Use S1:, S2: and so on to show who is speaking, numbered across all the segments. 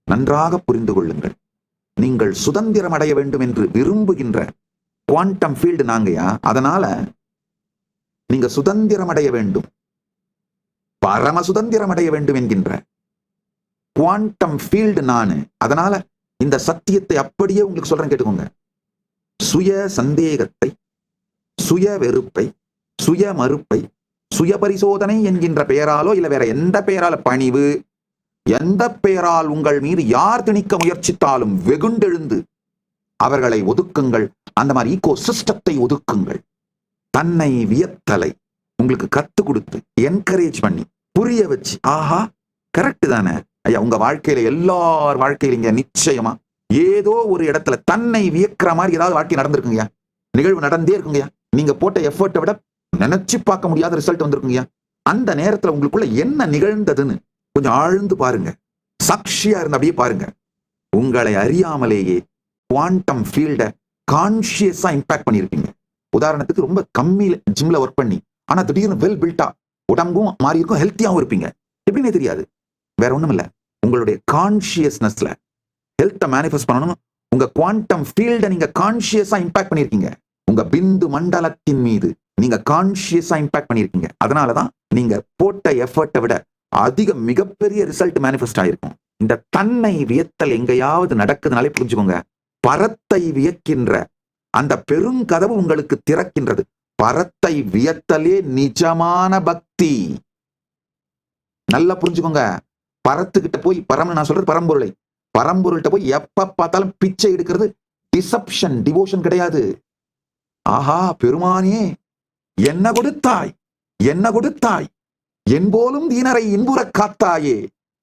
S1: நன்றாக புரிந்து கொள்ளுங்கள். நீங்கள் சுதந்திரம் அடைய வேண்டும் என்று விரும்புகின்ற குவாண்டம் ஃபீல்டு நாங்கயா. அதனால நீங்க சுதந்திரம் அடைய வேண்டும், பரம சுதந்திரம் அடைய வேண்டும் என்கின்ற குவாண்டம் ஃபீல்டு நானு. அதனால இந்த சத்தியத்தை அப்படியே உங்களுக்கு சொல்றேன், கேட்டுக்கோங்க. சுய சந்தேகத்தை, சுய வெறுப்பை, சுய மறுப்பை, சுய பரிசோதனை என்கின்ற பெயராலோ இல்ல வேற எந்த பெயரால, பணிவு, எந்த பெயரால் உங்கள் மீது யார் திணிக்க முயற்சித்தாலும் வெகுண்டெழுந்து அவர்களை ஒதுக்குங்கள். அந்த மாதிரி ஈகோ சிஸ்டத்தை ஒதுக்குங்கள். தன்னை வியத்தலை உங்களுக்கு கத்து கொடுத்து என்கரேஜ் பண்ணி புரிய வச்சு, ஆஹா கரெக்ட் தானே ஐயா. உங்க வாழ்க்கையில எல்லார் வாழ்க்கையில நிச்சயமா ஏதோ ஒரு இடத்துல தன்னை வியக்கிற மாதிரி ஏதாவது வாழ்க்கை நடந்திருக்குங்கய்யா, நிகழ்வு நடந்தே இருக்குங்கய்யா. நீங்க போட்ட எஃபர்ட்டை விட நினைச்சு பார்க்க முடியாத ரிசல்ட் வந்திருக்குங்கய்யா. அந்த நேரத்துல உங்களுக்குள்ள என்ன நிகழ்ந்ததுன்னு கொஞ்சம் ஆழ்ந்து பாருங்க, சாட்சியா இருந்த அப்படியே பாருங்க. உங்களை அறியாமலேயே குவாண்டம் ஃபீல்ட கான்சியஸா இம்பாக்ட் பண்ணிருப்பீங்க. உதாரணத்துக்கு ரொம்ப கம்மி ஜிம்ல ஒர்க் பண்ணி ஆனா திடீர்னு வெல் பில்டா உடம்பும் மாறி இருக்கும், ஹெல்த்தியாவும் இருப்பீங்க. எப்படின்னே தெரியாது. வேற ஒண்ணும் இல்ல, உங்களுடைய கான்சியஸ்னஸ்ல ஹெல்த்தை மேனிஃபெஸ்ட் பண்ணணும். உங்க குவாண்டம் ஃபீல்ட நீங்க கான்சியஸா இம்பாக்ட் பண்ணிருக்கீங்க. உங்க பிந்து மண்டலத்தின் மீது நீங்க கான்சியஸா இம்பாக்ட் பண்ணிருக்கீங்க. அதனாலதான் நீங்க போட்ட எஃபர்ட்டை விட அதிக மிகப்பெரிய ரிசல்ட் மேனிஃபெஸ்ட் ஆயிருக்கும். இந்த தன்னை வியத்தல் எங்கேயாவது நடக்குதுனாலே புரிஞ்சுக்கோங்க, பரத்தை வியக்கின்ற அந்த பெருங்கதவு உங்களுக்கு திறக்கின்றது. பரத்தை வியத்தலே நிஜமான பக்தி. நல்லா புரிஞ்சுக்கோங்க. பரத்துக்கிட்ட போய், பரம்னு நான் சொல்றது பரம்பொருளை, பரம்பொருள்கிட்ட போய் எப்ப பார்த்தாலும் பிச்சை எடுக்கிறது டிசப்ஷன், டிவோஷன் கிடையாது. ஆஹா பெருமானே என்ன கொடுத்தாய், என்ன கொடுத்தாய், என்போலும் தீனரை இன்புற காத்தாயே.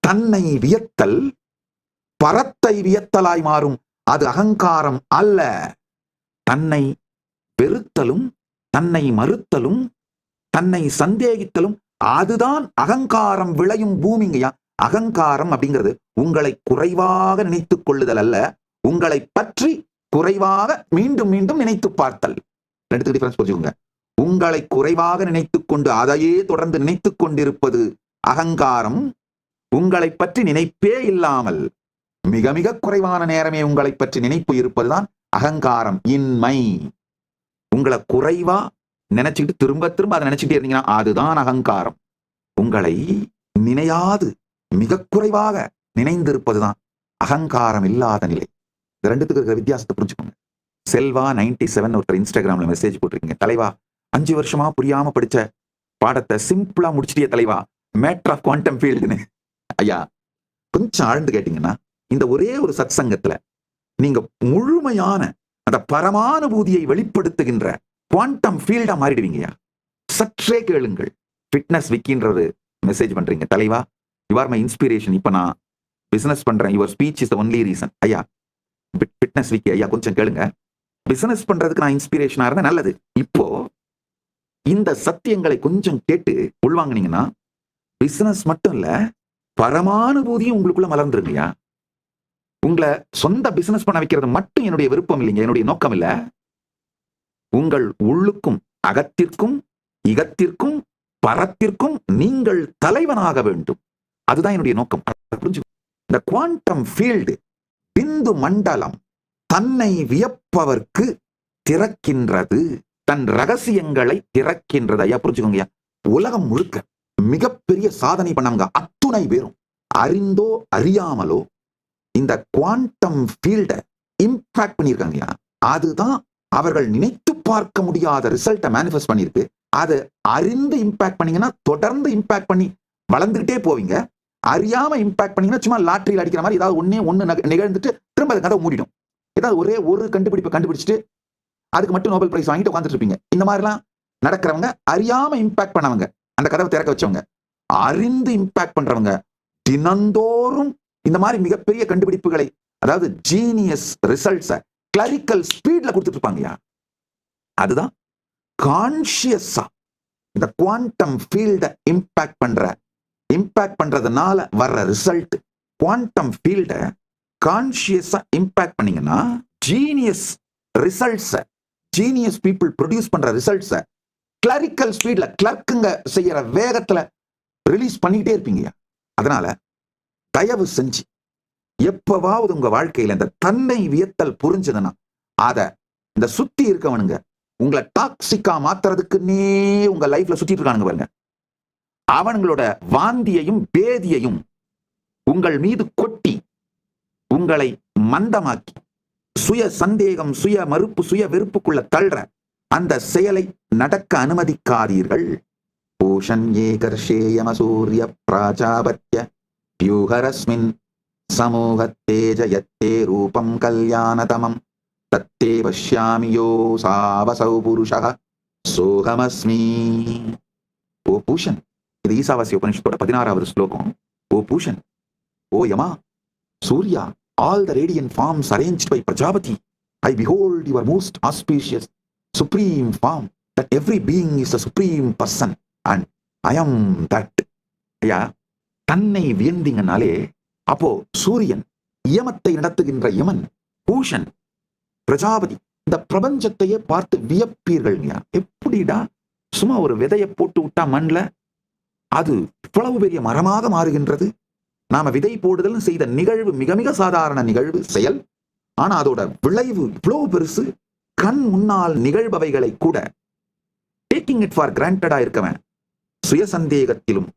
S1: தன்னை வியத்தல் பரத்தை வியத்தலாய் மாறும். அது அகங்காரம் அல்ல. தன்னை வெறுத்தலும், தன்னை மறுத்தலும், தன்னை சந்தேகித்தலும் அதுதான் அகங்காரம் விளையும் பூமிங்கயா. அகங்காரம் அப்படிங்கிறது உங்களை குறைவாக நினைத்துக் கொள்ளுதல் அல்ல, உங்களை பற்றி குறைவாக மீண்டும் மீண்டும் நினைத்து பார்த்தல். ரெண்டுத்துக்கு டிஃபரன்ஸ் புரிஞ்சுக்கோங்க. உங்களை குறைவாக நினைத்துக் கொண்டு அதையே தொடர்ந்து நினைத்துக் கொண்டிருப்பது அகங்காரம். உங்களை பற்றி நினைப்பே இல்லாமல் மிக மிக குறைவான நேரமே உங்களை பற்றி நினைப்பு இருப்பதுதான் அகங்காரம், இன்மை. உங்களை குறைவா நினைச்சுக்கிட்டு திரும்ப திரும்ப அதை நினைச்சுட்டே இருந்தீங்கன்னா அதுதான் அகங்காரம். உங்களை நினையாது மிக குறைவாக நினைந்திருப்பதுதான் அகங்காரம் இல்லாத நிலை. இந்த ரெண்டுத்துக்கு இருக்கிற வித்தியாசத்தை புரிஞ்சுக்கோங்க. செல்வா 97 ஒருத்தர் இன்ஸ்டாகிராம்ல மெசேஜ் போட்டிருக்கீங்க, தலைவா 5 வருஷமா புரியாம படிச்ச பாடத்தை சிம்பிளா முடிச்சிட்டிய தலைவா, மேட்டர் ஆஃப் குவாண்டம் ஃபீல்டுன்னு. ஐயா கொஞ்சம் ஆழ்ந்து கேட்டீங்கன்னா இந்த ஒரே ஒரு சத் சங்கத்துல நீங்க முழுமையான அந்த பரமானுபூதியை வெளிப்படுத்துகின்ற குவாண்டம் ஃபீல்டா மாறிடுவீங்கயா. சற்றே கேளுங்கள். ஃபிட்னஸ் விக்கின்றது மெசேஜ் பண்றீங்க, தலைவா யூ ஆர் மை இன்ஸ்பிரேஷன், இப்ப நான் பிசினஸ் பண்றேன், your speech is the only reason. ஐயா ஃபிட்னஸ் விக்கி ஐயா கொஞ்சம் கேளுங்க. பிசினஸ் பண்றதுக்கு நான் இன்ஸ்பிரேஷனா இருந்தேன், நல்லது. இப்போ இந்த சத்தியங்களை கொஞ்சம் கேட்டு உள்வாங்கினீங்கன்னா பிசினஸ் மட்டும் இல்ல பரமானுபூதியும் உங்களுக்குள்ள மலர்ந்துருங்கயா. உங்களை சொந்த பிசினஸ் பண்ண வைக்கிறது மட்டும் என்னுடைய விருப்பம் இல்லைங்க, என்னுடைய நோக்கம் இல்ல. உங்கள் உள்ளுக்கும் அகத்திற்கும் இகத்திற்கும் பரத்திற்கும் நீங்கள் தலைவனாக வேண்டும். அதுதான் என்னுடைய நோக்கம். இந்த குவாண்டம் ஃபீல்டு பிந்து மண்டலம் தன்னை வியப்பவர்க்கு திறக்கின்றது, தன் ரகசியங்களை திறக்கின்றது. ஐயா புரிஞ்சுக்கோங்க. உலகம் முழுக்க மிகப்பெரிய சாதனை பண்ணவங்க அத்துணை பேரும் அறிந்தோ அறியாமலோ இந்த குவாண்டம் ஃபீல்ட இம்பாக்ட் பண்ணியிருக்காங்க. அதுதான் அவர்கள் நினைத்து பார்க்க முடியாத ரிசல்ட்டை மேனிஃபெஸ்ட் பண்ணிருக்கு. அதை அறிந்து இம்பாக்ட் பண்ணீங்கன்னா தொடர்ந்து இம்பாக்ட் பண்ணி வளர்ந்துகிட்டே போவீங்க. அறியாம இம்பாக்ட் பண்ணீங்கன்னா சும்மா லாட்டரியில் அடிக்கிற மாதிரி ஏதாவது ஒண்ணு நிகழ்ந்துட்டு திரும்ப அது கதை மூடிடும். ஏதாவது ஒரே ஒரு கண்டுபிடிப்பை கண்டுபிடிச்சிட்டு அதுக்கு மட்டும் நோபல் பிரைஸ் வாங்கிட்டு உட்காந்துட்டு இருப்பீங்க. இந்த மாதிரிலாம் நடக்கிறவங்க அறியாம இம்பாக்ட் பண்ணவங்க, அந்த கதவை திறக்க வச்சவங்க. அறிந்து இம்பாக்ட் பண்றவங்க தினந்தோறும் இந்த மாதிரி மிகப்பெரிய கண்டுபிடிப்புகளை, அதாவது ஜீனியஸ் ரிசல்ட்ஸை கிளரிக்கல் ஸ்பீட்ல கொடுத்துட்டு இருப்பாங்கயா. அதுதான் கான்சியஸா இந்த குவாண்டம் ஃபீல்ட இம்பாக்ட் பண்றதுனால வர்ற ரிசல்ட். குவாண்டம் ஃபீல்ட கான்சியஸா இம்பாக்ட் பண்ணீங்கன்னா ஜீனியஸ் ரிசல்ட்ஸை, ஜீனியஸ் பீப்புள் ப்ரொடியூஸ் பண்ற ரிசல்ட்ஸை கிளரிக்கல் ஸ்பீட்ல கிளர்க்குங்க செய்யற வேகத்துல ரிலீஸ் பண்ணிக்கிட்டே இருப்பீங்க. அதனால தயவு செஞ்சு எப்பவாவது உங்க வாழ்க்கையில இந்த தன்னை வியத்தல் புரிஞ்சதுன்னா அத இந்த சுத்தி இருக்கவனுங்க உங்களை டாக்ஸிக்கா மாத்துறதுக்குன்னே உங்க லைஃப்ல சுத்திட்டு இருக்கானுங்க பாருங்க, அவனுங்களோட வாந்தியையும் பேதியையும் உங்கள் மீது கொட்டி உங்களை மந்தமாக்கி சுய சந்தேகம், சுய மறுப்பு, சுய வெறுப்புக்குள்ள தள்ளுற அந்த செயலை நடக்க அனுமதிக்காதீர்கள். பூஷன் ஏகர்ஷேயம சூரிய பிராஜாபத்ய பியூஹரஸ்மின் சமூகத்தேஜயத்தே ரூபம் கல்யாணதமம் தத்தே பஷ்யாமியோ சாவசௌ புருஷः சோகமஸ்மி. ஓ பூஷன், இது ஈசாவாசிய உபனிஷத்தோட 16வது ஸ்லோகம். ஓ பூஷன், ஓ யமா, Surya, all the radiant forms arranged by Prajapati, I behold your most auspicious supreme form, that every being is a supreme person and I am that. ஐயா, தன்னை வியந்தீங்கனாலே அப்போ சூரியன், யமத்தை நடத்துகின்ற யமன், பூஷன், பிரஜாபதி, இந்த பிரபஞ்சத்தையே பார்த்து வியப்பீர்கள். எப்படிடா சும்மா ஒரு விதையை போட்டு விட்டா மண்ல அது இவ்வளவு பெரிய மரமாக மாறுகின்றது. நாம விதை போடுதல் செய்த நிகழ்வு மிக மிக சாதாரண நிகழ்வு செயல், ஆனா அதோட விளைவு இவ்வளவு பெருசு. கண் முன்னால் நிகழ்பவைகளை கூட டேக்கிங் இட் ஃபார் கிராண்டடா இருக்கவன் சுய சந்தேகத்திலும்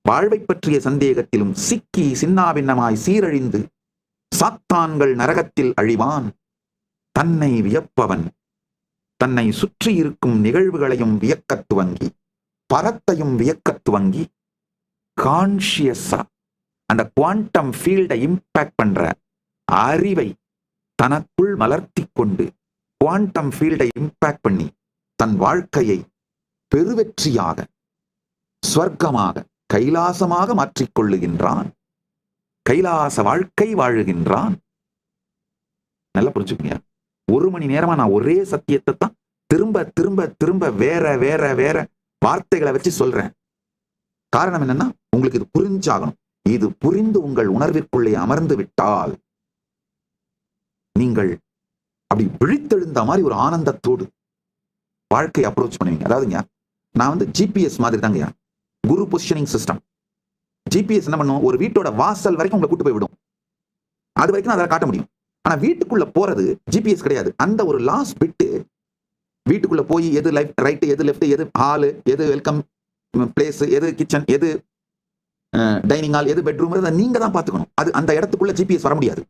S1: வாழ்வை பற்றிய சந்தேகத்திலும் சிக்கி சின்னாபின்னமாய் சீரழிந்து சாத்தான்கள் நரகத்தில் அழிவான். தன்னை வியப்பவன் தன்னை சுற்றி இருக்கும் நிகழ்வுகளையும் வியக்கத் துவங்கி பரத்தையும் வியக்கத் துவங்கி கான்சியஸா அந்த குவாண்டம் ஃபீல்டை இம்பாக்ட் பண்ற அறிவை தனக்குள் மலர்த்தி கொண்டு குவாண்டம் ஃபீல்டை இம்பாக்ட் பண்ணி தன் வாழ்க்கையை பெருவெற்றியாக ஸ்வர்க்கமாக கைலாசமாக மாற்றிக்கொள்ளுகின்றான். கைலாச வாழ்க்கை வாழுகின்றான். நல்லா புரிஞ்சுக்கங்க. 1 மணி நேரமா நான் ஒரே சத்தியத்தை தான் திரும்ப திரும்ப திரும்ப வேற வேற வேற வார்த்தைகளை வச்சு சொல்றேன். காரணம் என்னன்னா, உங்களுக்கு இது புரிஞ்சாகணும். இது புரிந்து உங்கள் உணர்விற்குள்ளே அமர்ந்து விட்டால் நீங்கள் அப்படி விழித்தெழுந்த மாதிரி ஒரு ஆனந்தத்தோடு வாழ்க்கை அப்ரோச் பண்ணுவீங்க. அதாவதுங்க, நான் ஜிபிஎஸ் மாதிரி தாங்கய்யா, குரு பொசிஷனிங் சிஸ்டம். ஜிபிஎஸ் என்ன பண்ணும், ஒரு வீட்டோட வாசல் வரைக்கும் உங்களை கூட்டு போய் விடும். அது வரைக்கும் அதை காட்ட முடியும். ஆனா வீட்டுக்குள்ள போறது ஜிபிஎஸ் கிடையாது. அந்த ஒரு லாஸ்ட் பிட்டு வீட்டுக்குள்ள போய் எது ரைட், எது லெஃப்ட், எது ஹாலு, எது வெல்கம் பிளேஸ், எது கிச்சன், எது டைனிங் ஹால், எது பெட்ரூம், நீங்க தான் பாத்துக்கணும். அது அந்த இடத்துக்குள்ள ஜிபிஎஸ் வர முடியாது.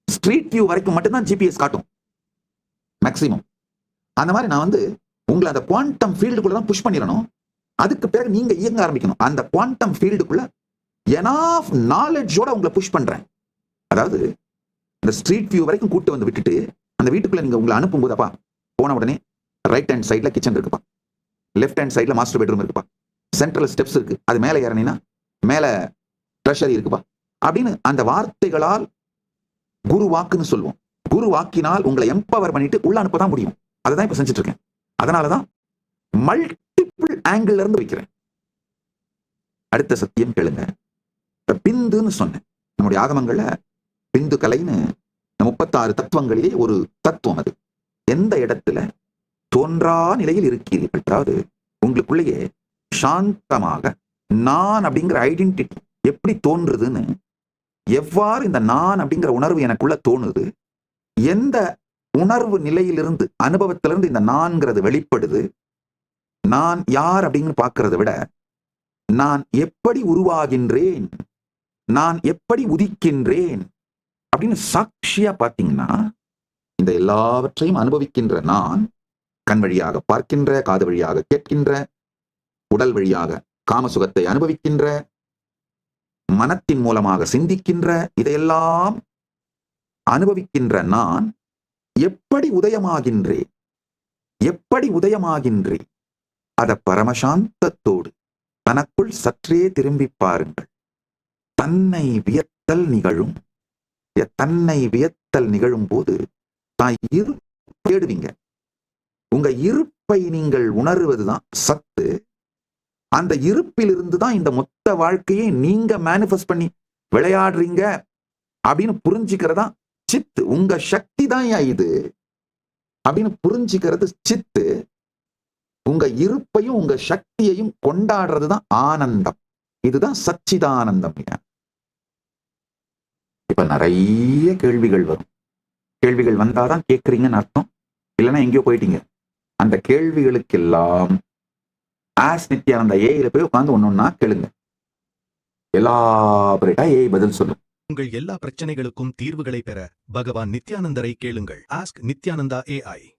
S1: ஸ்ட்ரீட் வியூ வரைக்கும் மட்டும்தான் ஜிபிஎஸ் காட்டும் மேக்சிமம். அந்த மாதிரி நான் உங்களை அந்த குவாண்டம் ஃபீல்டுக்குள்ள தான் புஷ் பண்ணிடணும். அதுக்கு பிறகு நீங்க இயங்க ஆரம்பிக்கணும். அந்த குவாண்டம் ஃபீல்டுக்குள்ள எனாஃப் நாலேஜோட உங்களை புஷ் பண்றேன். அதாவது இந்த ஸ்ட்ரீட் வியூ வரைக்கும் கூட்டு வந்து விட்டுட்டு அந்த வீட்டுக்குள்ள நீங்க உங்களை அனுப்பும் போதப்பா, போன உடனே ரைட் ஹேண்ட் சைட்ல கிச்சன் இருக்குப்பா, லெஃப்ட் ஹேண்ட் சைட்ல மாஸ்டர் பெட்ரூம் இருக்குப்பா, சென்ட்ரல் ஸ்டெப்ஸ் இருக்கு, அது மேல ஏறினா மேல ட்ரெஷரி இருக்குப்பா அப்படின்னு அந்த வார்த்தைகளால் குரு வாக்குன்னு சொல்லுவோம். குரு வாக்கினால் உங்களை எம்பவர் பண்ணிட்டு உள்ள அனுப்பதான் முடியும். அதை தான் இப்ப செஞ்சுட்டு இருக்கேன். அதனாலதான் மல்டிபிள் ஆங்கிள் இருந்து வைக்கிறேன். அடுத்த சத்தியம் கேளுங்க. பிந்துன்னு சொன்னேன். நம்முடைய ஆகமங்கள்ல பிந்து கலைன்னு 36 தத்துவங்களிலே ஒரு தத்துவம். அது எந்த இடத்துல தோன்றா நிலையில் இருக்கிறீர்கள், அதாவது உங்களுக்குள்ளேயே சாந்தமாக நான் அப்படிங்கிற ஐடென்டிட்டி எப்படி தோன்றுதுன்னு, எவ்வாறு இந்த நான் அப்படிங்கிற உணர்வு எனக்குள்ள தோணுது, எந்த உணர்வு நிலையிலிருந்து அனுபவத்திலிருந்து இந்த நான்கிறது வெளிப்படுது, நான் யார் அப்படின்னு பார்க்கறத விட நான் எப்படி உருவாகின்றேன், நான் எப்படி உதிக்கின்றேன் அப்படின்னு சாட்சியா பார்த்தீங்கன்னா, இந்த எல்லாவற்றையும் அனுபவிக்கின்ற நான், கண் வழியாக பார்க்கின்ற, காது வழியாக கேட்கின்ற, உடல் வழியாக காமசுகத்தை அனுபவிக்கின்ற, மனத்தின் மூலமாக சிந்திக்கின்ற, இதையெல்லாம் அனுபவிக்கின்ற நான் எப்படி உதயமாகின்றேன், எப்படி உதயமாகின்றேன், அத பரமசாந்தத்தோடு தனக்குள் சற்றே திரும்பி பாருங்கள். தன்னை வியத்தல் நிகழும். தன்னை வியத்தல் நிகழும் போது தான் தேடுவீங்க. உங்க இருப்பை நீங்கள் உணர்வதுதான் சத்து. அந்த இருப்பிலிருந்து தான் இந்த மொத்த வாழ்க்கையை நீங்க மேனிஃபெஸ்ட் பண்ணி விளையாடுறீங்க அப்படின்னு புரிஞ்சுக்கிறதா சித்து. உங்க சக்தி தான் இது அப்படின்னு புரிஞ்சுக்கிறது சித்து. உங்க இருப்பையும் உங்க சக்தியையும் கொண்டாடுறது தான் ஆனந்தம். இதுதான் சச்சிதானந்தம். இப்ப நிறைய கேள்விகள் வரும். கேள்விகள் வந்தாதான் கேட்கறீங்கன்னு அர்த்தம். இல்லைன்னா எங்கேயோ போயிட்டீங்க. அந்த கேள்விகளுக்கெல்லாம் ஆஸ் நித்யானந்தா ஏஐல போய் உட்கார்ந்து ஒன்னொன்னா கேளுங்க. எலாபரேட்டா ஏஐ பதில் சொல்லும்.
S2: உங்கள் எல்லா பிரச்சனைகளுக்கும் தீர்வுகளை பெற பகவான் நித்யானந்தரை கேளுங்கள். Ask Nithyananda AI.